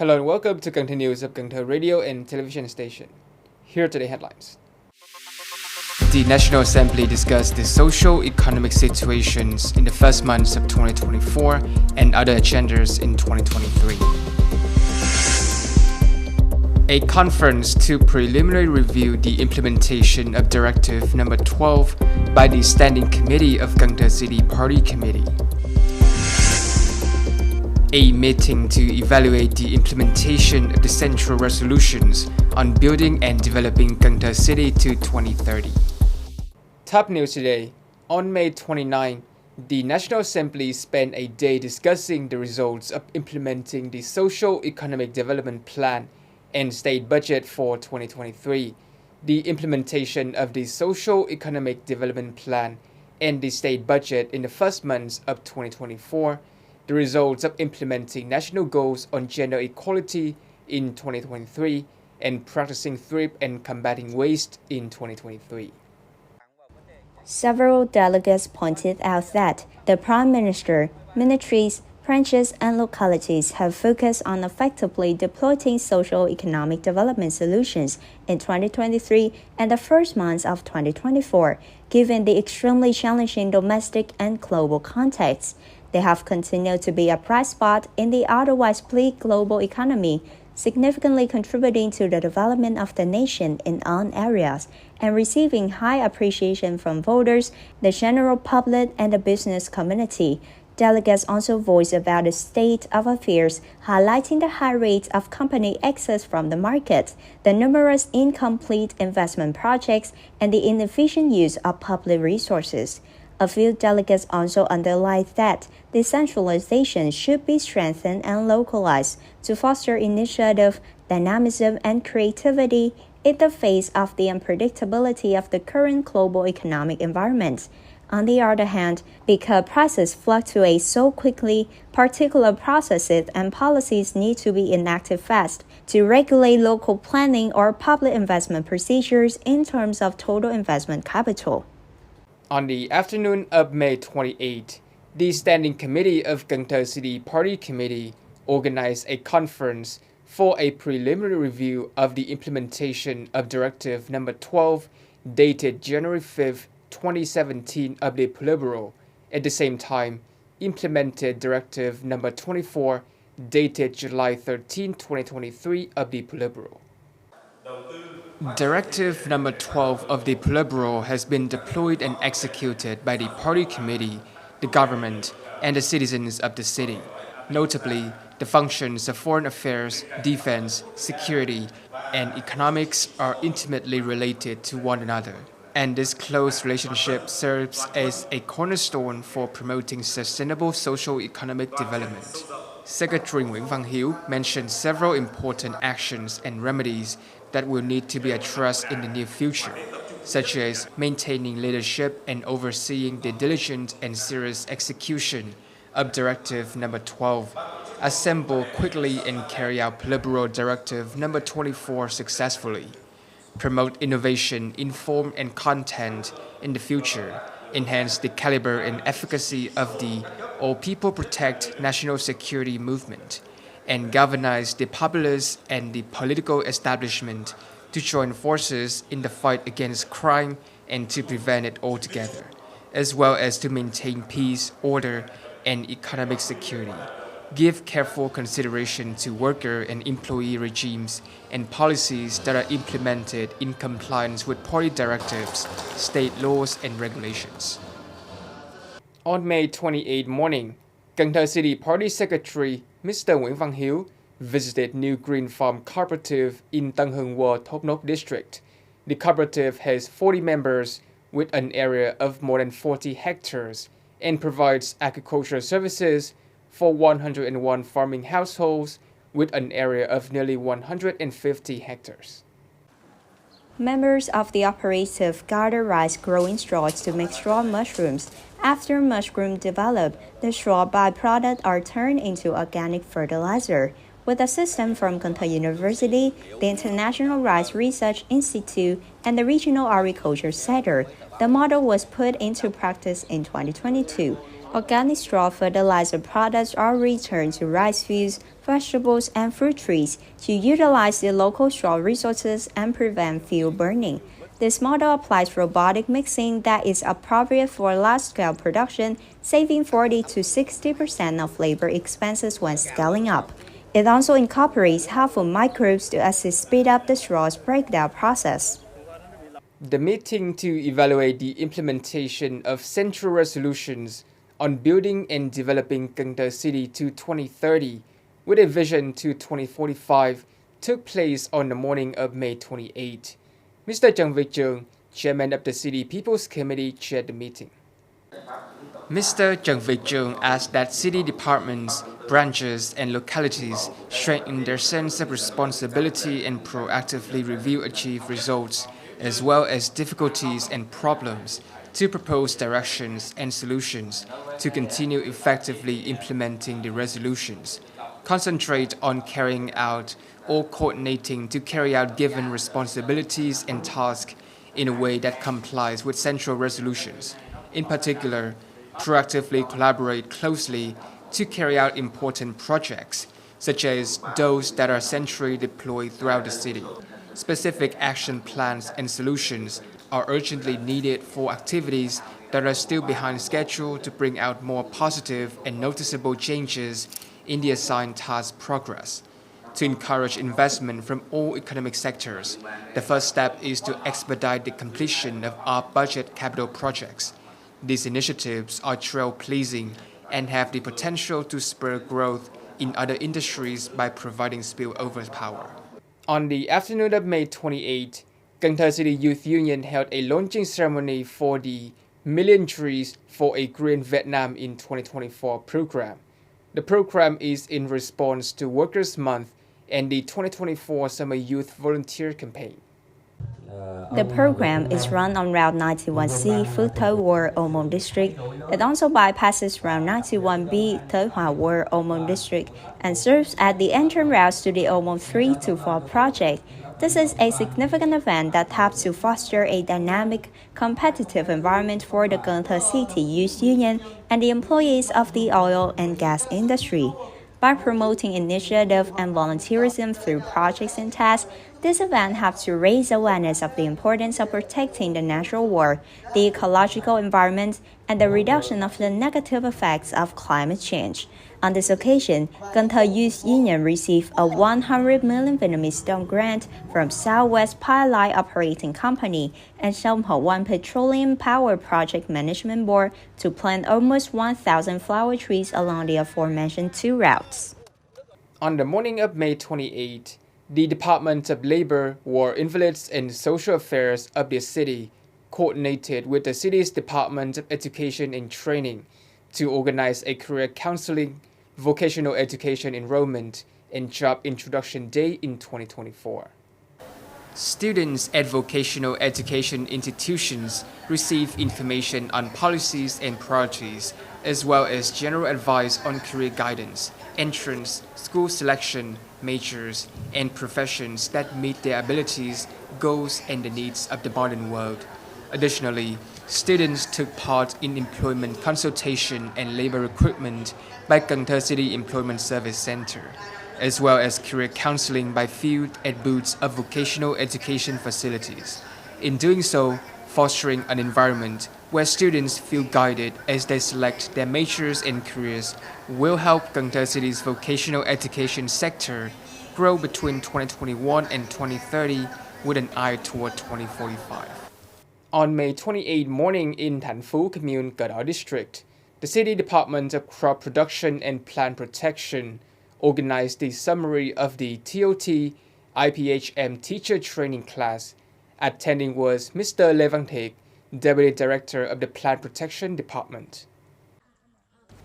Hello and welcome to Cần Thơ News of Cần Thơ Radio and Television Station. Here are today's headlines. The National Assembly discussed the socio-economic situations in the first months of 2024 and other agendas in 2023. A conference to preliminarily review the implementation of Directive No. 12 by the Standing Committee of Cần Thơ City Party Committee. A meeting to evaluate the implementation of the central resolutions on building and developing Cần Thơ City to 2030. Top news today. On May 29, the National Assembly spent a day discussing the results of implementing the Socio-Economic Development Plan and State Budget for 2023. The implementation of the Socio-Economic Development Plan and the State Budget in the first months of 2024, the results of implementing national goals on gender equality in 2023, and practicing thrift and combating waste in 2023. Several delegates pointed out that the Prime Minister, ministries, branches, and localities have focused on effectively deploying socio-economic development solutions in 2023 and the first months of 2024, given the extremely challenging domestic and global context. They have continued to be a bright spot in the otherwise bleak global economy, significantly contributing to the development of the nation in all areas and receiving high appreciation from voters, the general public, and the business community. Delegates also voiced about the state of affairs, highlighting the high rates of company exits from the market, the numerous incomplete investment projects, and the inefficient use of public resources. A few delegates also underlined that decentralization should be strengthened and localized to foster initiative, dynamism, and creativity in the face of the unpredictability of the current global economic environment. On the other hand, because prices fluctuate so quickly, particular processes and policies need to be enacted fast to regulate local planning or public investment procedures in terms of total investment capital. On the afternoon of May 28, the Standing Committee of Cần Thơ City Party Committee organized a conference for a preliminary review of the implementation of Directive No. 12, dated January 5, 2017 of the Politburo. At the same time, implemented Directive No. 24, dated July 13, 2023 of the Politburo. Directive No. 12 of the Politburo has been deployed and executed by the Party Committee, the government, and the citizens of the city. Notably, the functions of foreign affairs, defense, security, and economics are intimately related to one another, and this close relationship serves as a cornerstone for promoting sustainable socio-economic development. Secretary Nguyễn Văn Hiếu mentioned several important actions and remedies that will need to be addressed in the near future, such as maintaining leadership and overseeing the diligent and serious execution of Directive No. 12, assemble quickly and carry out Politburo Directive No. 24 successfully, promote innovation in form and content in the future, enhance the caliber and efficacy of the All People Protect national security movement, and galvanize the populace and the political establishment to join forces in the fight against crime and to prevent it altogether, as well as to maintain peace, order, and economic security. Give careful consideration to worker and employee regimes and policies that are implemented in compliance with party directives, state laws, and regulations. On May 28 morning, Cần Thơ City Party Secretary Mr. Nguyễn Văn Hiếu visited New Green Farm Cooperative in Tân Hưng Ward, Thốt Nốt District. The cooperative has 40 members with an area of more than 40 hectares and provides agricultural services for 101 farming households with an area of nearly 150 hectares. Members of the operative gather rice growing straws to make straw mushrooms. After mushroom develop, the straw byproducts are turned into organic fertilizer. With assistance from Cần Thơ University, the International Rice Research Institute, and the Regional Agriculture Center, the model was put into practice in 2022. Organic straw fertilizer products are returned to rice fields, vegetables, and fruit trees to utilize the local straw resources and prevent fuel burning. This model applies robotic mixing that is appropriate for large-scale production, saving 40 to 60% of labor expenses when scaling up. It also incorporates helpful microbes to assist speed up the straw's breakdown process. The meeting to evaluate the implementation of central resolutions on building and developing Cần Thơ City to 2030 with a vision to 2045 took place on the morning of May 28. Mr. Trần Việt Trường, chairman of the City People's Committee, chaired the meeting. Mr. Trần Việt Trường asked that city departments, branches, and localities strengthen their sense of responsibility and proactively review achieved results, as well as difficulties and problems, to propose directions and solutions to continue effectively implementing the resolutions, concentrate on carrying out or coordinating to carry out given responsibilities and tasks in a way that complies with central resolutions. In particular, proactively collaborate closely to carry out important projects, such as those that are centrally deployed throughout the city. Specific action plans and solutions are urgently needed for activities that are still behind schedule to bring out more positive and noticeable changes in the assigned task progress. To encourage investment from all economic sectors, the first step is to expedite the completion of our budget capital projects. These initiatives are trailblazing and have the potential to spur growth in other industries by providing spillover power. On the afternoon of May 28, Cần Thơ City Youth Union held a launching ceremony for the Million Trees for a Green Vietnam in 2024 program. The program is in response to Workers' Month and the 2024 Summer Youth Volunteer Campaign. The program is run on Route 91C, Phước Thới Ward, Ô Môn District. It also bypasses Route 91B, Thới Hòa Ward, Ô Môn District, and serves as the entrance routes to the Ô Môn 3 to 4 project. This is a significant event that helps to foster a dynamic, competitive environment for the Cần Thơ City Youth Union and the employees of the oil and gas industry. By promoting initiative and volunteerism through projects and tasks, this event helps to raise awareness of the importance of protecting the natural world, the ecological environment, and the reduction of the negative effects of climate change. On this occasion, Cần Thơ Youth Union received a 100 million Vietnamese đồng grant from Southwest Pipeline Operating Company and Sông Hậu One Petroleum Power Project Management Board to plant almost 1,000 flower trees along the aforementioned two routes. On the morning of May 28, the Department of Labor, War, Invalids, and Social Affairs of the city coordinated with the city's Department of Education and Training to organize a career counseling, vocational education enrollment, and job introduction day in 2024. Students at vocational education institutions receive information on policies and priorities, as well as general advice on career guidance, entrance, school selection, majors, and professions that meet their abilities, goals, and the needs of the modern world. Additionally, students took part in employment consultation and labor recruitment by Cần Thơ City Employment Service Center, as well as career counseling by field at booths of vocational education facilities. In doing so, fostering an environment where students feel guided as they select their majors and careers will help Cần Thơ City's vocational education sector grow between 2021 and 2030 with an eye toward 2045. On May 28 morning in Thành Commune, Cờ Đỏ District, the City Department of Crop Production and Plant Protection organized the summary of the TOT IPHM teacher training class. Attending was Mr. Lê Văn Thiệt, Deputy Director of the Plant Protection Department.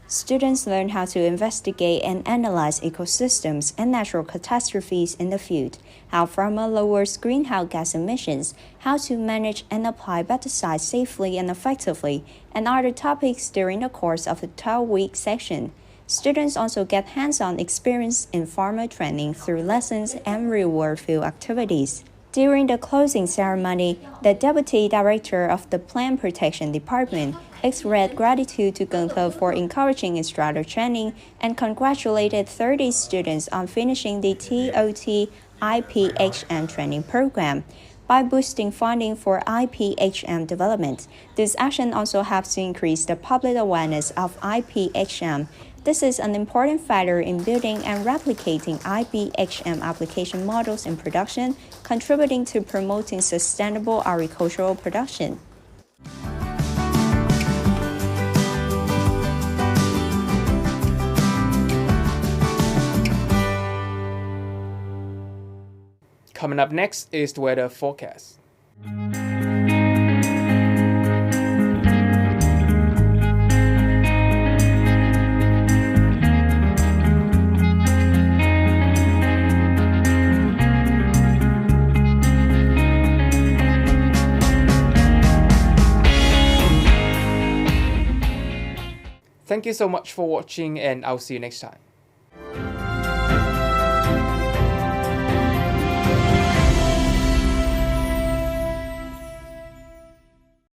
Students learn how to investigate and analyze ecosystems and natural catastrophes in the field, how farmer lowers greenhouse gas emissions, how to manage and apply pesticides safely and effectively, and other topics during the course of the 12-week session. Students also get hands-on experience in farmer training through lessons and real-world field activities. During the closing ceremony, the Deputy Director of the Plant Protection Department expressed gratitude to Cần Thơ for encouraging instructor training and congratulated 30 students on finishing the TOT IPHM training program. By boosting funding for IPHM development, this action also helps to increase the public awareness of IPHM. This is an important factor in building and replicating IPHM application models in production, contributing to promoting sustainable agricultural production. Coming up next is the weather forecast. Thank you so much for watching, and I'll see you next time.